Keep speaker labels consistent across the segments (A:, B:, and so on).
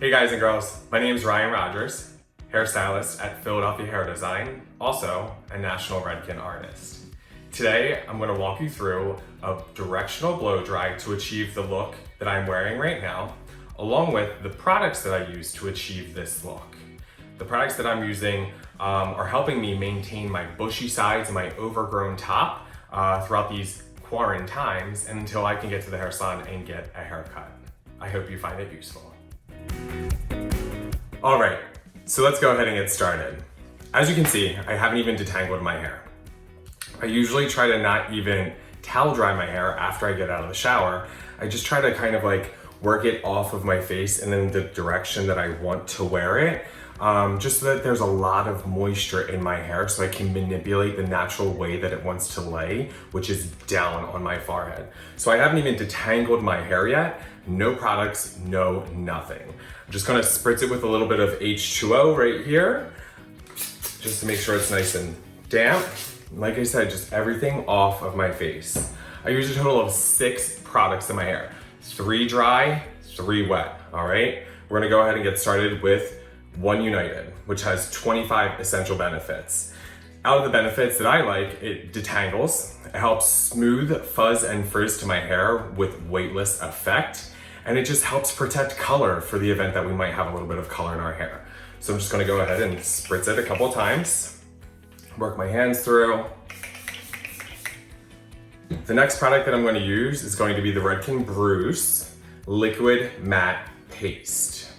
A: Hey guys and girls, my name is Ryan Rogers, hairstylist at Philadelphia Hair Design, also a national Redken artist. Today, I'm going to walk you through a directional blow dry to achieve the look that I'm wearing right now, along with the products that I use to achieve this look. The products that I'm using are helping me maintain my bushy sides and my overgrown top throughout these quarantimes and until I can get to the hair salon and get a haircut. I hope you find it useful. All right, so let's go ahead and get started. As you can see, I haven't even detangled my hair. I usually try to not even towel dry my hair after I get out of the shower. I just try to kind of like work it off of my face and then the direction that I want to wear it, just so that there's a lot of moisture in my hair so I can manipulate the natural way that it wants to lay, which is down on my forehead. So I haven't even detangled my hair yet. No products, no nothing. I'm just gonna spritz it with a little bit of H2O right here, just to make sure it's nice and damp. Like I said, just everything off of my face. I use a total of 6 products in my hair. 3 dry, 3 wet, all right? We're gonna go ahead and get started with One United, which has 25 essential benefits. Out of the benefits that I like, it detangles, it helps smooth fuzz and frizz to my hair with weightless effect, and it just helps protect color for the event that we might have a little bit of color in our hair. So I'm just gonna go ahead and spritz it a couple of times, work my hands through. The next product that I'm going to use is going to be the Redken Bruise Liquid Matte Paste.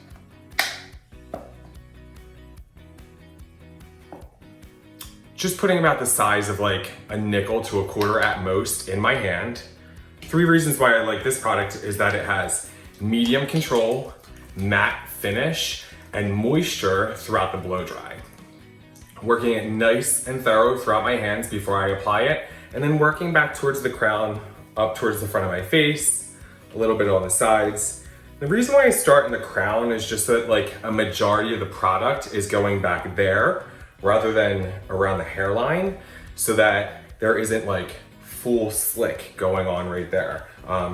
A: Just putting about the size of like a nickel to a quarter at most in my hand. 3 reasons why I like this product is that it has medium control, matte finish, and moisture throughout the blow dry. Working it nice and thorough throughout my hands before I apply it, and then working back towards the crown, up towards the front of my face, a little bit on the sides. The reason why I start in the crown is just that like a majority of the product is going back there rather than around the hairline, so that there isn't like full slick going on right there.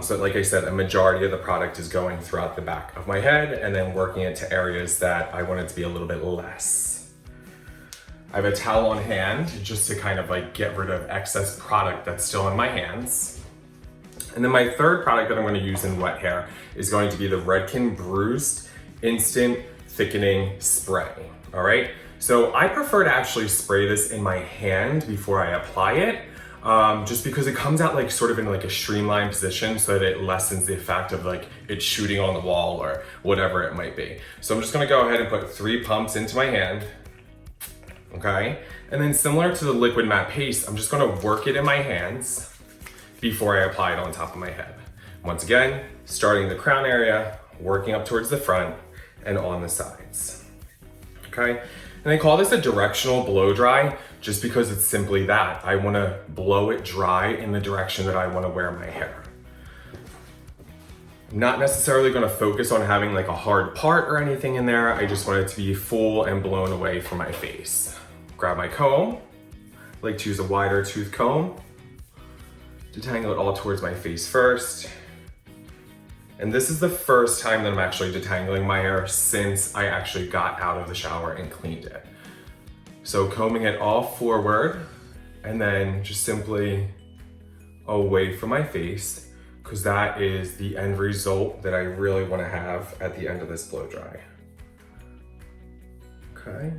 A: So like I said, a majority of the product is going throughout the back of my head and then working it to areas that I want it to be a little bit less. I have a towel on hand just to kind of like get rid of excess product that's still in my hands. And then my third product that I'm going to use in wet hair is going to be the Redken Bruised Instant Thickening Spray. All right. So I prefer to actually spray this in my hand before I apply it, just because it comes out like sort of in like a streamlined position so that it lessens the effect of like it shooting on the wall or whatever it might be. So I'm just going to go ahead and put 3 pumps into my hand. Okay, and then similar to the liquid matte paste, I'm just gonna work it in my hands before I apply it on top of my head. Once again, starting the crown area, working up towards the front and on the sides. Okay, and I call this a directional blow dry just because it's simply that. I wanna blow it dry in the direction that I wanna wear my hair. I'm not necessarily gonna focus on having like a hard part or anything in there. I just want it to be full and blown away from my face. Grab my comb. I like to use a wider tooth comb. Detangle it all towards my face first. And this is the first time that I'm actually detangling my hair since I actually got out of the shower and cleaned it. So combing it all forward and then just simply away from my face, because that is the end result that I really want to have at the end of this blow dry. Okay.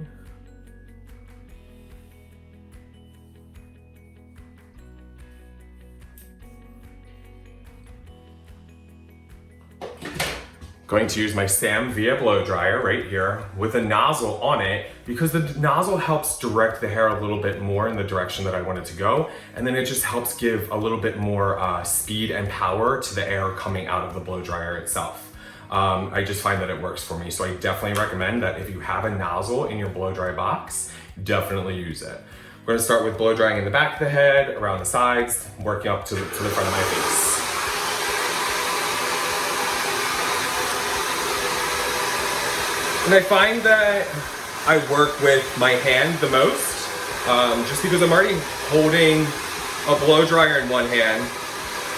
A: Going to use my Sam Via blow dryer right here with a nozzle on it because the nozzle helps direct the hair a little bit more in the direction that I want it to go. And then it just helps give a little bit more speed and power to the air coming out of the blow dryer itself. I just find that it works for me. So I definitely recommend that if you have a nozzle in your blow dry box, definitely use it. We're gonna start with blow drying in the back of the head, around the sides, working up to the front of my face. And I find that I work with my hand the most, just because I'm already holding a blow dryer in one hand.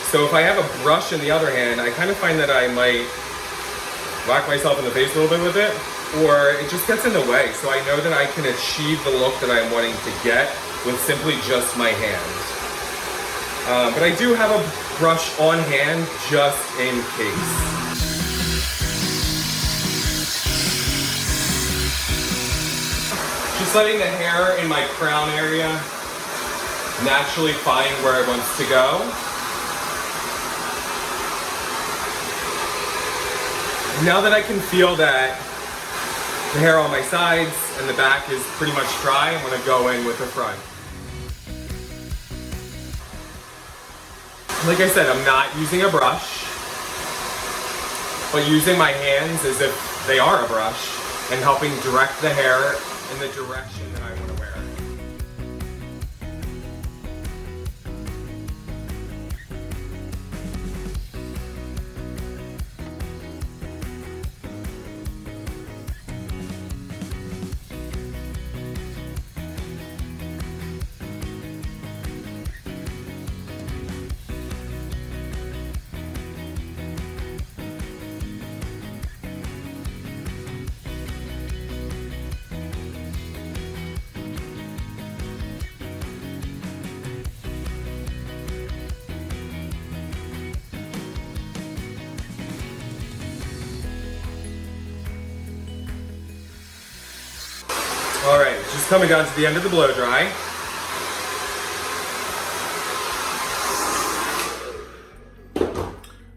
A: So if I have a brush in the other hand, I kind of find that I might whack myself in the face a little bit with it, or it just gets in the way. So I know that I can achieve the look that I'm wanting to get with simply just my hand. But I do have a brush on hand just in case. Just letting the hair in my crown area naturally find where it wants to go. Now that I can feel that the hair on my sides and the back is pretty much dry, I'm gonna go in with the front. Like I said, I'm not using a brush, but using my hands as if they are a brush and helping direct the hair in the direction that I want to wear. All right, just coming down to the end of the blow dry.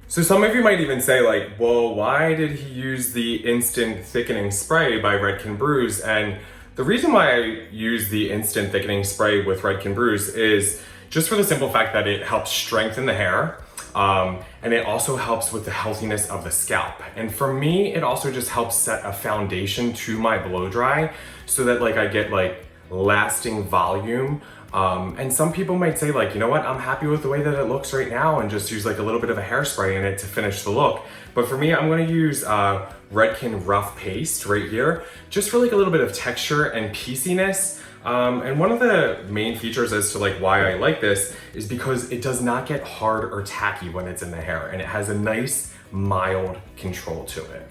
A: So some of you might even say like, well, why did he use the instant thickening spray by Redken Brews? And the reason why I use the instant thickening spray with Redken Brews is just for the simple fact that it helps strengthen the hair. And it also helps with the healthiness of the scalp. And for me, it also just helps set a foundation to my blow dry so that like I get like lasting volume. And some people might say like, you know what, I'm happy with the way that it looks right now and just use like a little bit of a hairspray in it to finish the look. But for me, I'm gonna use Redken Rough Paste right here, just for like a little bit of texture and pieciness. And one of the main features as to like why I like this is because it does not get hard or tacky when it's in the hair, and it has a nice mild control to it.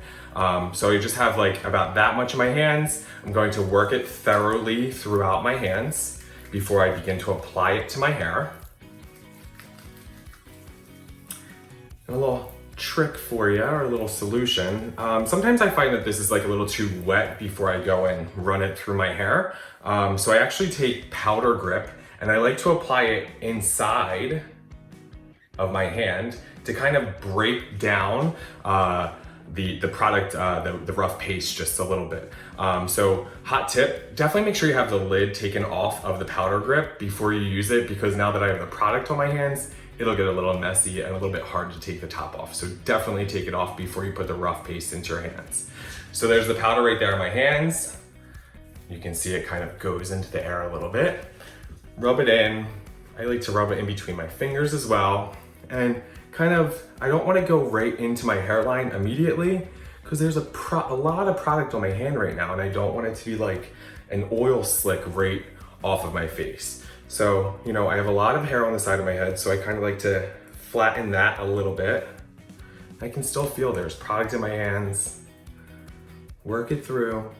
A: So I just have like about that much in my hands. I'm going to work it thoroughly throughout my hands before I begin to apply it to my hair. And a little trick for you, or a little solution. Sometimes I find that this is like a little too wet before I go and run it through my hair. So I actually take powder grip and I like to apply it inside of my hand to kind of break down the product, the rough paste just a little bit. So hot tip, definitely make sure you have the lid taken off of the powder grip before you use it, because now that I have the product on my hands, it'll get a little messy and a little bit hard to take the top off. So definitely take it off before you put the rough paste into your hands. So there's the powder right there in my hands. You can see it kind of goes into the air a little bit. Rub it in. I like to rub it in between my fingers as well. And kind of, I don't want to go right into my hairline immediately because there's a lot of product on my hand right now, and I don't want it to be like an oil slick right off of my face. So, you know, I have a lot of hair on the side of my head, so I kind of like to flatten that a little bit. I can still feel there's product in my hands. Work it through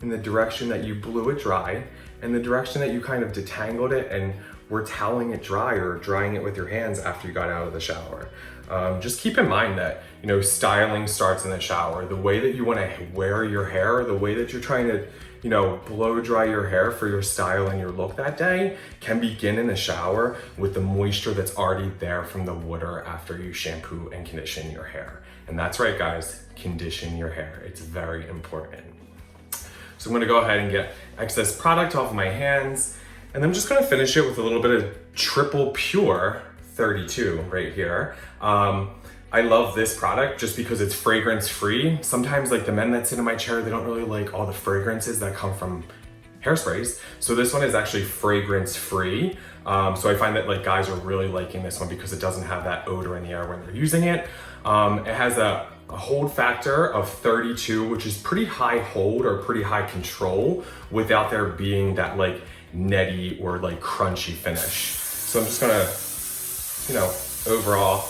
A: in the direction that you blew it dry, and the direction that you kind of detangled it and were toweling it dry or drying it with your hands after you got out of the shower. Just keep in mind that, you know, styling starts in the shower. The way that you want to wear your hair, the way that you're trying to, you know, blow dry your hair for your style and your look that day can begin in the shower with the moisture that's already there from the water after you shampoo and condition your hair. And that's right, guys, condition your hair. It's very important. So I'm gonna go ahead and get excess product off of my hands, and I'm just gonna finish it with a little bit of Triple Pure 32 right here. I love this product just because it's fragrance free. Sometimes like the men that sit in my chair, they don't really like all the fragrances that come from hairsprays. So this one is actually fragrance free. So I find that like guys are really liking this one because it doesn't have that odor in the air when they're using it. It has a hold factor of 32, which is pretty high hold or pretty high control without there being that like netty or like crunchy finish. So I'm just gonna, you know, overall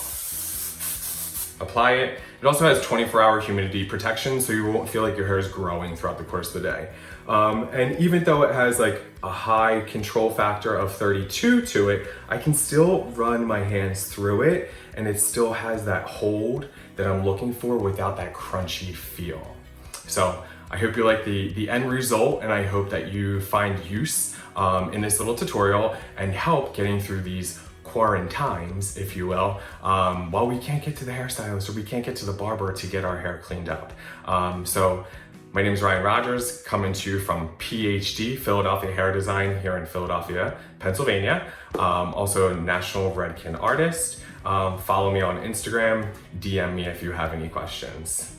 A: apply it. It also has 24-hour humidity protection, so you won't feel like your hair is growing throughout the course of the day. And even though it has like a high control factor of 32 to it, I can still run my hands through it and it still has that hold that I'm looking for without that crunchy feel. So I hope you like the end result, and I hope that you find use in this little tutorial and help getting through these quarantimes, if you will, while we can't get to the hairstylist or we can't get to the barber to get our hair cleaned up. So my name is Ryan Rogers, coming to you from PhD, Philadelphia Hair Design here in Philadelphia, Pennsylvania. Also a national Redken artist. Follow me on Instagram, DM me if you have any questions.